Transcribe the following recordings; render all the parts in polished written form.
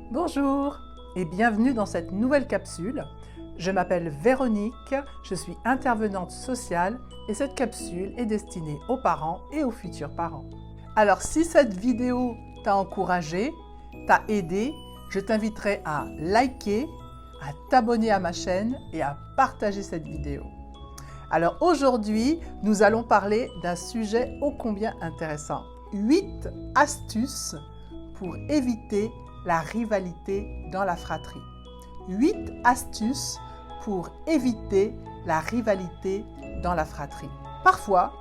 Bonjour et bienvenue dans cette nouvelle capsule. Je m'appelle Véronique, je suis intervenante sociale et cette capsule est destinée aux parents et aux futurs parents. Alors si cette vidéo t'a encouragé, t'a aidé, je t'inviterai à liker, à t'abonner à ma chaîne et à partager cette vidéo. Alors aujourd'hui, nous allons parler d'un sujet ô combien intéressant. 8 astuces pour éviter la rivalité dans la fratrie. 8 astuces pour éviter la rivalité dans la fratrie. Parfois,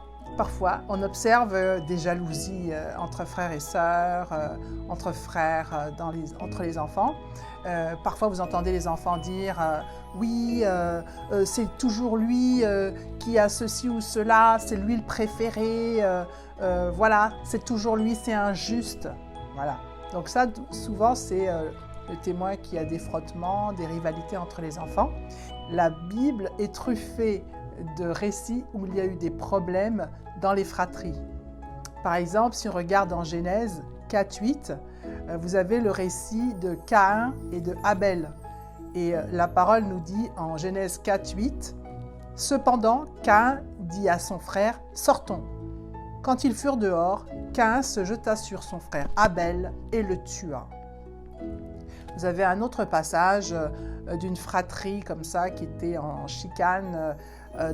on observe des jalousies entre frères et sœurs, entre frères, entre les enfants. Parfois, vous entendez les enfants dire oui, c'est toujours lui qui a ceci ou cela, c'est lui le préféré, voilà, c'est toujours lui, c'est injuste. Voilà. Donc ça, souvent, c'est le témoin qui a des frottements, des rivalités entre les enfants. La Bible est truffée de récits où il y a eu des problèmes dans les fratries. Par exemple, si on regarde en Genèse 4:8, vous avez le récit de Caïn et de Abel. Et la parole nous dit en Genèse 4:8, « Cependant, Caïn dit à son frère, « Sortons. » Quand ils furent dehors, Caïn se jeta sur son frère Abel et le tua. Vous avez un autre passage d'une fratrie comme ça qui était en chicane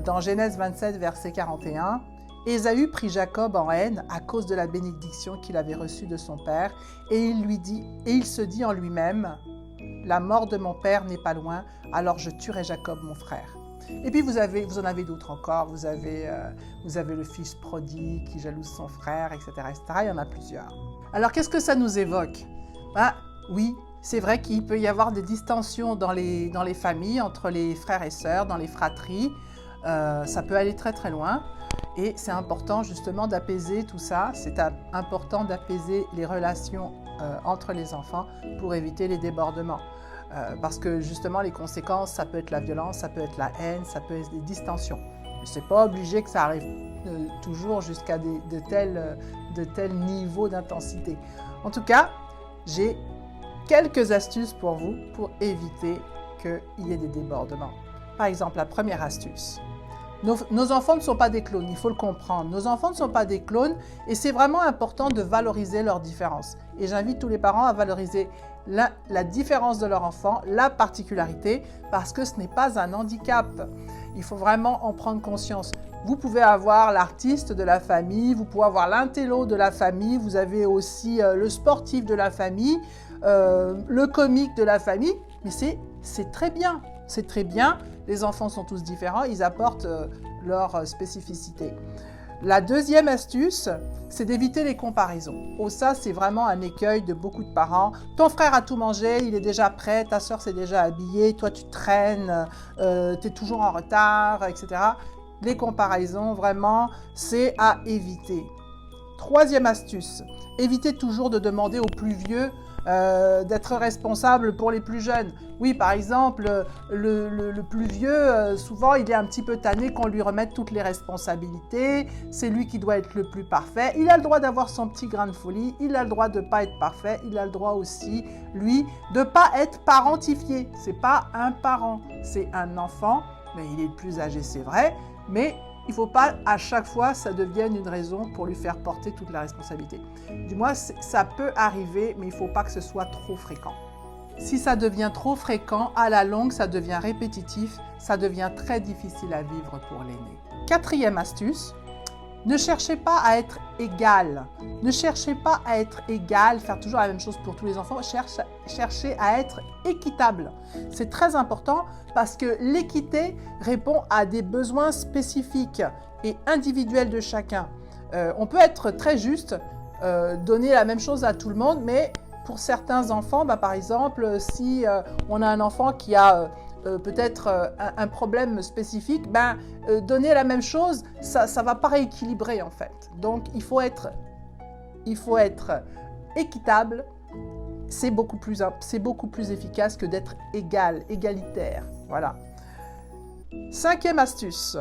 dans Genèse 27, verset 41. Ésaü prit Jacob en haine à cause de la bénédiction qu'il avait reçue de son père et il se dit en lui-même, « La mort de mon père n'est pas loin, alors je tuerai Jacob mon frère. » Et puis vous en avez d'autres encore, vous avez le fils prodigue qui jalouse son frère, etc., etc. Il y en a plusieurs. Alors qu'est-ce que ça nous évoque? Oui, c'est vrai qu'il peut y avoir des distensions dans les familles, entre les frères et sœurs, dans les fratries. Ça peut aller très très loin. Et c'est important justement d'apaiser tout ça. C'est important d'apaiser les relations entre les enfants pour éviter les débordements. Parce que justement les conséquences, ça peut être la violence, ça peut être la haine, ça peut être des distensions. Ce n'est pas obligé que ça arrive toujours jusqu'à de tels niveaux d'intensité. En tout cas, j'ai quelques astuces pour vous pour éviter qu'il y ait des débordements. Par exemple, la première astuce. Nos enfants ne sont pas des clones, il faut le comprendre. Nos enfants ne sont pas des clones et c'est vraiment important de valoriser leurs différences. Et j'invite tous les parents à valoriser la différence de leur enfant, la particularité, parce que ce n'est pas un handicap. Il faut vraiment en prendre conscience. Vous pouvez avoir l'artiste de la famille, vous pouvez avoir l'intello de la famille, vous avez aussi le sportif de la famille, le comique de la famille, mais c'est très bien. C'est très bien, les enfants sont tous différents, ils apportent leur spécificité. La deuxième astuce, c'est d'éviter les comparaisons. Oh, ça, c'est vraiment un écueil de beaucoup de parents. Ton frère a tout mangé, il est déjà prêt, ta soeur s'est déjà habillée, toi tu traînes, tu es toujours en retard, etc. Les comparaisons, vraiment, c'est à éviter. Troisième astuce, évitez toujours de demander aux plus vieux d'être responsable pour les plus jeunes. Oui, par exemple, le plus vieux, souvent, il est un petit peu tanné qu'on lui remette toutes les responsabilités. C'est lui qui doit être le plus parfait. Il a le droit d'avoir son petit grain de folie. Il a le droit de ne pas être parfait. Il a le droit aussi, lui, de ne pas être parentifié. Ce n'est pas un parent, c'est un enfant. Mais il est le plus âgé, c'est vrai. Mais il ne faut pas à chaque fois ça devienne une raison pour lui faire porter toute la responsabilité. Du moins, ça peut arriver, mais il ne faut pas que ce soit trop fréquent. Si ça devient trop fréquent, à la longue, ça devient répétitif, ça devient très difficile à vivre pour l'aîné. Quatrième astuce, ne cherchez pas à être égal. Ne cherchez pas à être égal, faire toujours la même chose pour tous les enfants. Cherchez à être équitable. C'est très important parce que l'équité répond à des besoins spécifiques et individuels de chacun. On peut être très juste, donner la même chose à tout le monde, mais pour certains enfants, par exemple, si on a un enfant qui a peut-être un problème spécifique, donner la même chose, ça ne va pas rééquilibrer en fait. Donc il faut être équitable, c'est beaucoup plus efficace que d'être égalitaire. Voilà. Cinquième astuce,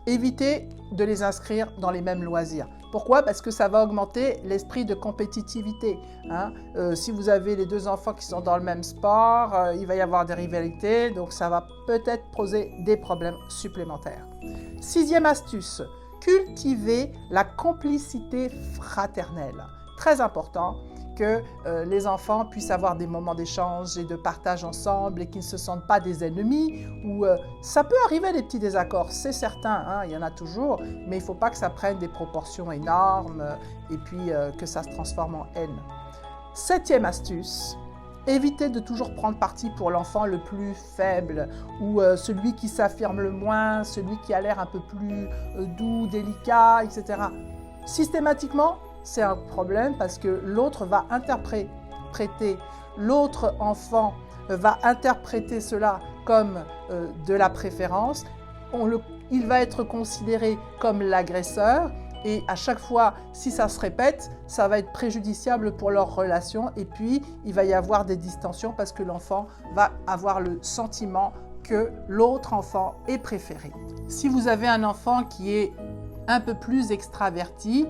évitez de les inscrire dans les mêmes loisirs. Pourquoi? Parce que ça va augmenter l'esprit de compétitivité. Hein. Si vous avez les deux enfants qui sont dans le même sport, il va y avoir des rivalités, donc ça va peut-être poser des problèmes supplémentaires. 6e astuce, cultiver la complicité fraternelle. Très important que les enfants puissent avoir des moments d'échange et de partage ensemble et qu'ils ne se sentent pas des ennemis. Ou ça peut arriver des petits désaccords, c'est certain, hein, il y en a toujours, mais il ne faut pas que ça prenne des proportions énormes et puis que ça se transforme en haine. 7e astuce, évitez de toujours prendre parti pour l'enfant le plus faible ou celui qui s'affirme le moins, celui qui a l'air un peu plus doux, délicat, etc. Systématiquement, c'est un problème parce que l'autre va interpréter, l'autre enfant va interpréter cela comme de la préférence. Il va être considéré comme l'agresseur et à chaque fois, si ça se répète, ça va être préjudiciable pour leur relation et puis il va y avoir des distensions parce que l'enfant va avoir le sentiment que l'autre enfant est préféré. Si vous avez un enfant qui est un peu plus extraverti,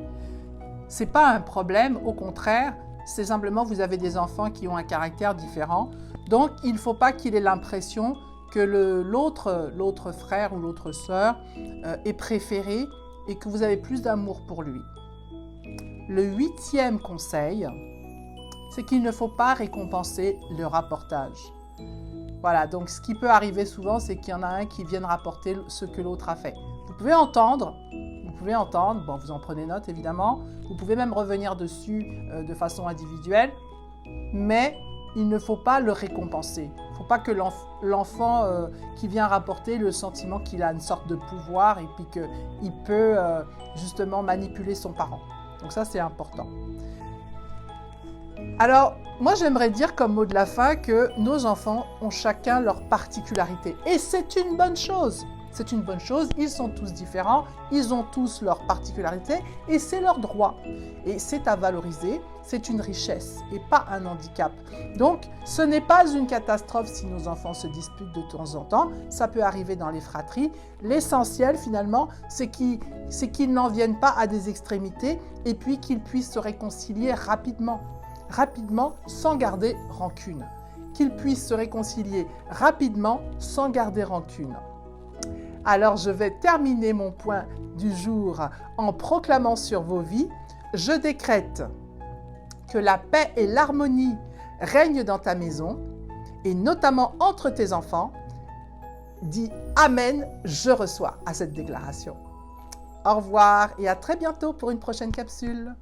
ce n'est pas un problème, au contraire, c'est simplement vous avez des enfants qui ont un caractère différent. Donc, il ne faut pas qu'il ait l'impression que l'autre frère ou l'autre sœur est préféré et que vous avez plus d'amour pour lui. Le 8e conseil, c'est qu'il ne faut pas récompenser le rapportage. Voilà, donc ce qui peut arriver souvent, c'est qu'il y en a un qui vienne rapporter ce que l'autre a fait. Vous pouvez entendre, bon, vous en prenez note évidemment, vous pouvez même revenir dessus de façon individuelle, mais il ne faut pas le récompenser. Il ne faut pas que l'enfant qui vient rapporter le sentiment qu'il a une sorte de pouvoir et puis qu'il peut justement manipuler son parent. Donc ça, c'est important. Alors, moi, j'aimerais dire comme mot de la fin que nos enfants ont chacun leur particularité. Et c'est une bonne chose. C'est une bonne chose, ils sont tous différents, ils ont tous leurs particularités et c'est leur droit. Et c'est à valoriser, c'est une richesse et pas un handicap. Donc, ce n'est pas une catastrophe si nos enfants se disputent de temps en temps, ça peut arriver dans les fratries. L'essentiel finalement, c'est qu'ils n'en viennent pas à des extrémités et puis qu'ils puissent se réconcilier rapidement sans garder rancune. Qu'ils puissent se réconcilier rapidement sans garder rancune. Alors, je vais terminer mon point du jour en proclamant sur vos vies. Je décrète que la paix et l'harmonie règnent dans ta maison et notamment entre tes enfants. Dis Amen, je reçois à cette déclaration. Au revoir et à très bientôt pour une prochaine capsule.